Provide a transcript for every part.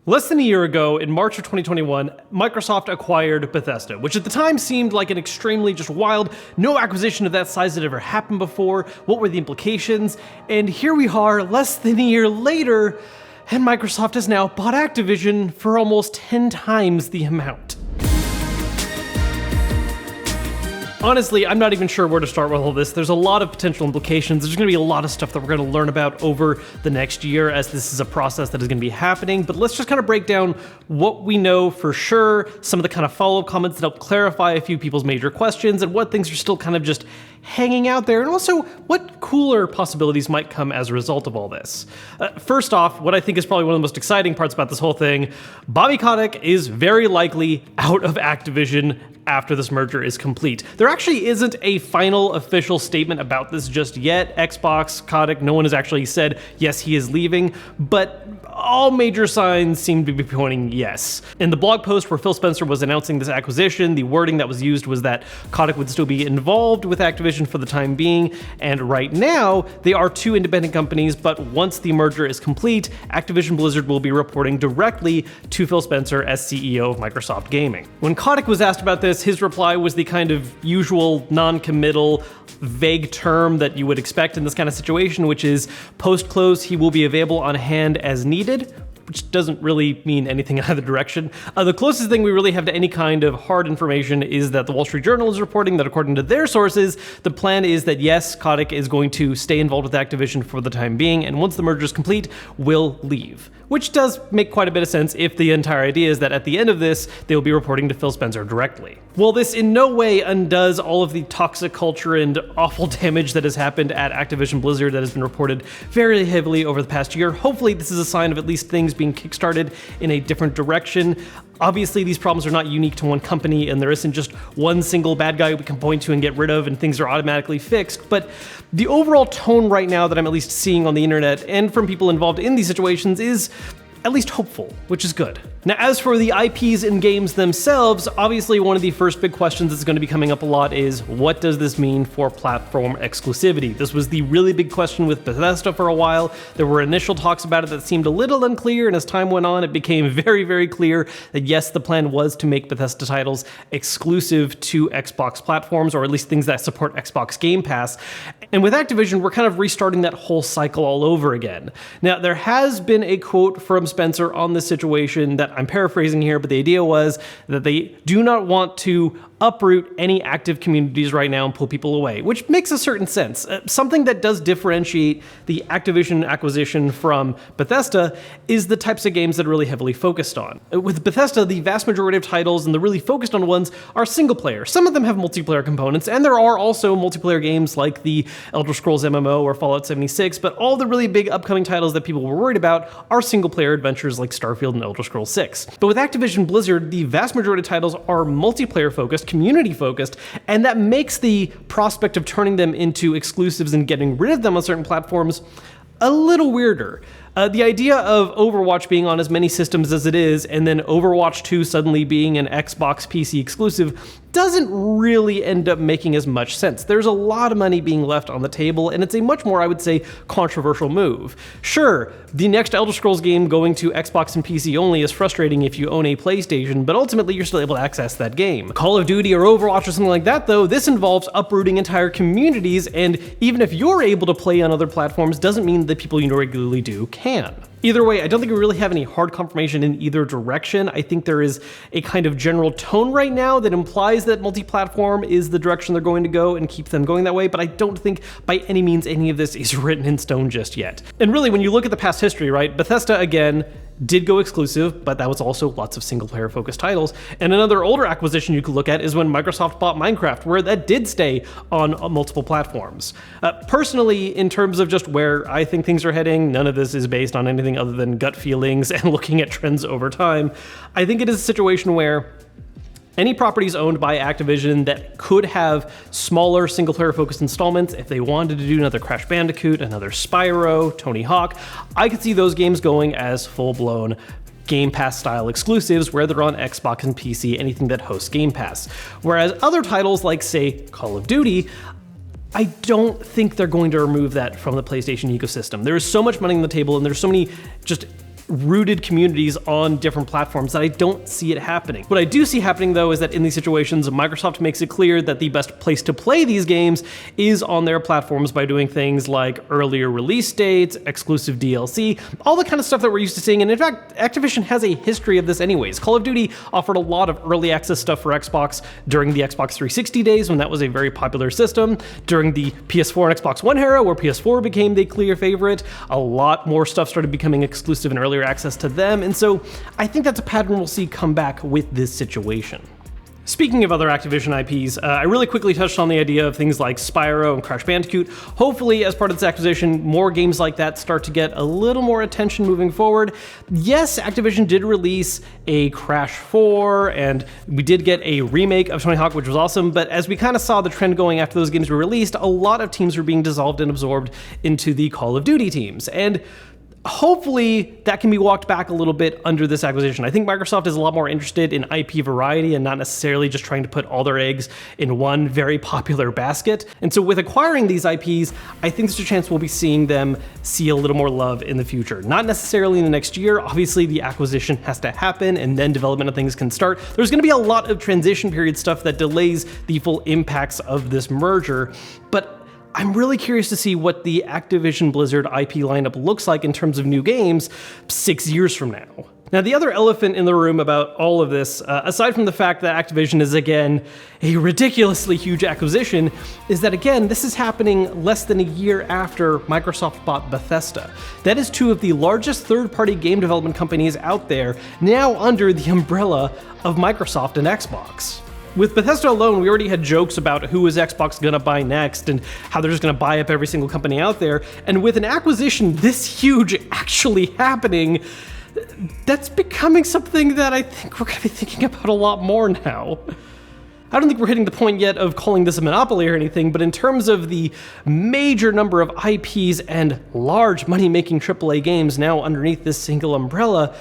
Less than a year ago, in March of 2021, Microsoft acquired Bethesda, which at the time seemed like an extremely just wild, no acquisition of that size had ever happened before. What were the implications? And here we are, less than a year later, and Microsoft has now bought Activision for almost 10 times the amount. Honestly, I'm not even sure where to start with all this. There's a lot of potential implications. There's going to be a lot of stuff that we're going to learn about over the next year as this is a process that is going to be happening. But let's just kind of break down what we know for sure, some of the kind of follow-up comments that help clarify a few people's major questions, and what things are still kind of just hanging out there, and also what cooler possibilities might come as a result of all this. First off, what I think is probably one of the most exciting parts about this whole thing, Bobby Kotick is very likely out of Activision after this merger is complete. There actually isn't a final official statement about this just yet. Xbox, Kotick, no one has actually said, yes, he is leaving, but all major signs seem to be pointing yes. In the blog post where Phil Spencer was announcing this acquisition, the wording that was used was that Kotick would still be involved with Activision for the time being, and right now, they are two independent companies, but once the merger is complete, Activision Blizzard will be reporting directly to Phil Spencer as CEO of Microsoft Gaming. When Kotick was asked about this, his reply was the kind of usual non-committal, vague term that you would expect in this kind of situation, which is post-close, he will be available on hand as needed, which doesn't really mean anything in either direction. The closest thing we really have to any kind of hard information is that the Wall Street Journal is reporting that according to their sources, the plan is that yes, Kotick is going to stay involved with Activision for the time being, and once the merger is complete, will leave. Which does make quite a bit of sense if the entire idea is that at the end of this, they'll be reporting to Phil Spencer directly. While this in no way undoes all of the toxic culture and awful damage that has happened at Activision Blizzard that has been reported very heavily over the past year, hopefully this is a sign of at least things being kickstarted in a different direction. Obviously, these problems are not unique to one company, and there isn't just one single bad guy we can point to and get rid of and things are automatically fixed, but the overall tone right now that I'm at least seeing on the internet and from people involved in these situations is at least hopeful, which is good. Now, as for the IPs and games themselves, obviously one of the first big questions that's going to be coming up a lot is, what does this mean for platform exclusivity? This was the really big question with Bethesda for a while. There were initial talks about it that seemed a little unclear, and as time went on, it became very, very clear that yes, the plan was to make Bethesda titles exclusive to Xbox platforms, or at least things that support Xbox Game Pass. And with Activision, we're kind of restarting that whole cycle all over again. Now, there has been a quote from Spencer on this situation that I'm paraphrasing here, but the idea was that they do not want to uproot any active communities right now and pull people away, which makes a certain sense. Something that does differentiate the Activision acquisition from Bethesda is the types of games that are really heavily focused on. With Bethesda, the vast majority of titles and the really focused on ones are single player. Some of them have multiplayer components, and there are also multiplayer games like the Elder Scrolls MMO or Fallout 76, but all the really big upcoming titles that people were worried about are single player adventures like Starfield and Elder Scrolls 6. But with Activision Blizzard, the vast majority of titles are multiplayer focused, community focused, and that makes the prospect of turning them into exclusives and getting rid of them on certain platforms a little weirder. The idea of Overwatch being on as many systems as it is, and then Overwatch 2 suddenly being an Xbox PC exclusive, doesn't really end up making as much sense. There's a lot of money being left on the table, and it's a much more, I would say, controversial move. Sure, the next Elder Scrolls game going to Xbox and PC only is frustrating if you own a PlayStation, but ultimately you're still able to access that game. Call of Duty or Overwatch or something like that, though, this involves uprooting entire communities, and even if you're able to play on other platforms, doesn't mean that people you regularly do can. Either way, I don't think we really have any hard confirmation in either direction. I think there is a kind of general tone right now that implies that multi-platform is the direction they're going to go and keep them going that way, but I don't think by any means any of this is written in stone just yet. And really, when you look at the past history, right, Bethesda, again, did go exclusive, but that was also lots of single-player focused titles. And another older acquisition you could look at is when Microsoft bought Minecraft, where that did stay on multiple platforms. Personally, in terms of just where I think things are heading, none of this is based on anything other than gut feelings and looking at trends over time. I think it is a situation where any properties owned by Activision that could have smaller single-player focused installments, if they wanted to do another Crash Bandicoot, another Spyro, Tony Hawk, I could see those games going as full-blown Game Pass style exclusives where they're on Xbox and PC, anything that hosts Game Pass. Whereas other titles like, say, Call of Duty, I don't think they're going to remove that from the PlayStation ecosystem. There is so much money on the table, and there's so many just rooted communities on different platforms that I don't see it happening. What I do see happening though is that in these situations, Microsoft makes it clear that the best place to play these games is on their platforms by doing things like earlier release dates, exclusive DLC, all the kind of stuff that we're used to seeing. And in fact, Activision has a history of this anyways. Call of Duty offered a lot of early access stuff for Xbox during the Xbox 360 days when that was a very popular system, during the PS4 and Xbox One era where PS4 became the clear favorite. A lot more stuff started becoming exclusive and earlier access to them, and so I think that's a pattern we'll see come back with this situation. Speaking of other Activision IPs, I really quickly touched on the idea of things like Spyro and Crash Bandicoot. Hopefully, as part of this acquisition, more games like that start to get a little more attention moving forward. Yes, Activision did release a Crash 4, and we did get a remake of Tony Hawk, which was awesome, but as we kind of saw the trend going after those games were released, a lot of teams were being dissolved and absorbed into the Call of Duty teams. And hopefully that can be walked back a little bit under this acquisition. I think Microsoft is a lot more interested in IP variety and not necessarily just trying to put all their eggs in one very popular basket. And so with acquiring these IPs, I think there's a chance we'll be seeing them see a little more love in the future. Not necessarily in the next year. Obviously the acquisition has to happen and then development of things can start. There's going to be a lot of transition period stuff that delays the full impacts of this merger, but I'm really curious to see what the Activision Blizzard IP lineup looks like in terms of new games 6 years from now. Now, the other elephant in the room about all of this, aside from the fact that Activision is, again, a ridiculously huge acquisition, is that, again, this is happening less than a year after Microsoft bought Bethesda. That is two of the largest third-party game development companies out there, now under the umbrella of Microsoft and Xbox. With Bethesda alone, we already had jokes about who is Xbox gonna buy next and how they're just gonna buy up every single company out there. And with an acquisition this huge actually happening, that's becoming something that I think we're gonna be thinking about a lot more now. I don't think we're hitting the point yet of calling this a monopoly or anything, but in terms of the major number of IPs and large money-making AAA games now underneath this single umbrella,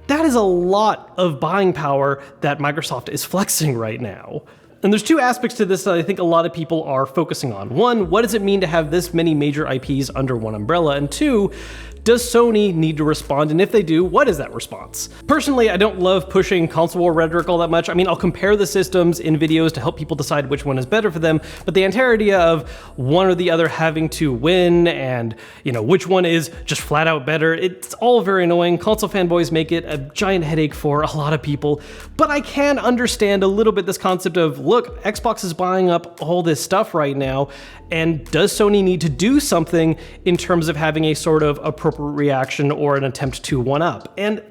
that is a lot of buying power that Microsoft is flexing right now. And there's two aspects to this that I think a lot of people are focusing on. One, what does it mean to have this many major IPs under one umbrella? And two, does Sony need to respond? And if they do, what is that response? Personally, I don't love pushing console war rhetoric all that much. I mean, I'll compare the systems in videos to help people decide which one is better for them, but the entire idea of one or the other having to win and, which one is just flat out better, it's all very annoying. Console fanboys make it a giant headache for a lot of people, but I can understand a little bit this concept of, look, Xbox is buying up all this stuff right now, and does Sony need to do something in terms of having a sort of appropriate reaction or an attempt to one-up? And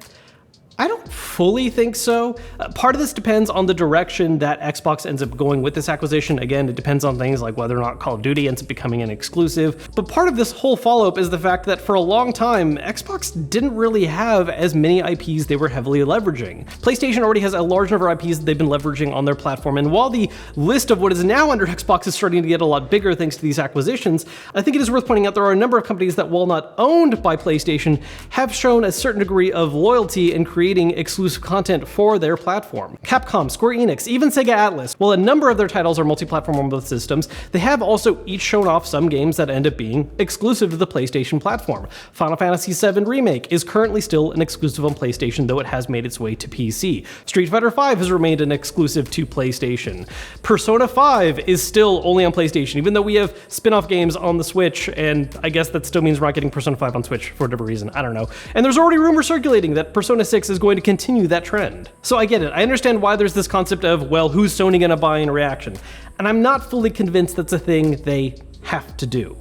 I don't fully think so. Part of this depends on the direction that Xbox ends up going with this acquisition. Again, it depends on things like whether or not Call of Duty ends up becoming an exclusive. But part of this whole follow-up is the fact that for a long time, Xbox didn't really have as many IPs they were heavily leveraging. PlayStation already has a large number of IPs that they've been leveraging on their platform, and while the list of what is now under Xbox is starting to get a lot bigger thanks to these acquisitions, I think it is worth pointing out there are a number of companies that, while not owned by PlayStation, have shown a certain degree of loyalty in creating exclusive content for their platform. Capcom, Square Enix, even Sega Atlas, while a number of their titles are multi-platform on both systems, they have also each shown off some games that end up being exclusive to the PlayStation platform. Final Fantasy VII Remake is currently still an exclusive on PlayStation, though it has made its way to PC. Street Fighter V has remained an exclusive to PlayStation. Persona 5 is still only on PlayStation, even though we have spin-off games on the Switch, and I guess that still means we're not getting Persona 5 on Switch for whatever reason, I don't know. And there's already rumors circulating that Persona 6 is going to continue that trend. So I get it. I understand why there's this concept of, well, who's Sony gonna buy in reaction? And I'm not fully convinced that's a thing they have to do.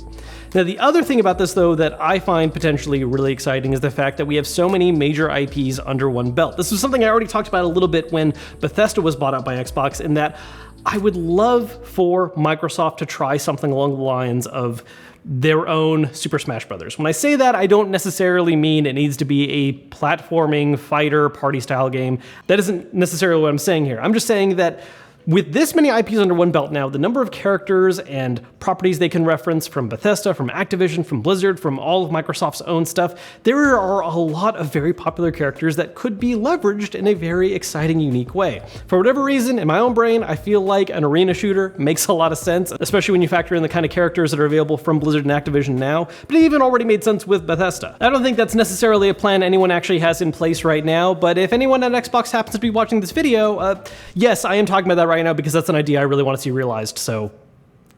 Now, the other thing about this, though, that I find potentially really exciting is the fact that we have so many major IPs under one belt. This was something I already talked about a little bit when Bethesda was bought out by Xbox, in that I would love for Microsoft to try something along the lines of their own Super Smash Bros. When I say that, I don't necessarily mean it needs to be a platforming fighter party style game. That isn't necessarily what I'm saying here. I'm just saying that With this many IPs under one belt now, the number of characters and properties they can reference from Bethesda, from Activision, from Blizzard, from all of Microsoft's own stuff, there are a lot of very popular characters that could be leveraged in a very exciting, unique way. For whatever reason, in my own brain, I feel like an arena shooter makes a lot of sense, especially when you factor in the kind of characters that are available from Blizzard and Activision now, but it even already made sense with Bethesda. I don't think that's necessarily a plan anyone actually has in place right now, but if anyone at Xbox happens to be watching this video, yes, I am talking about that right now because that's an idea I really want to see realized, so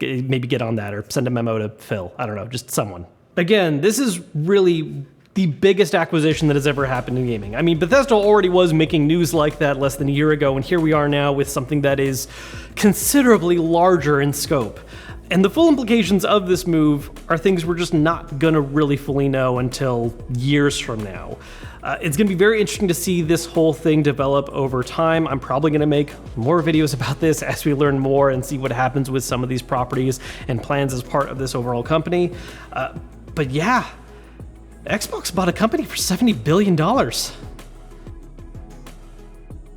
maybe get on that or send a memo to Phil. I don't know, just someone. Again, this is really the biggest acquisition that has ever happened in gaming. I mean, Bethesda already was making news like that less than a year ago, and here we are now with something that is considerably larger in scope. And the full implications of this move are things we're just not gonna really fully know until years from now. It's gonna be very interesting to see this whole thing develop over time. I'm probably gonna make more videos about this as we learn more and see what happens with some of these properties and plans as part of this overall company. But yeah, Xbox bought a company for $70 billion.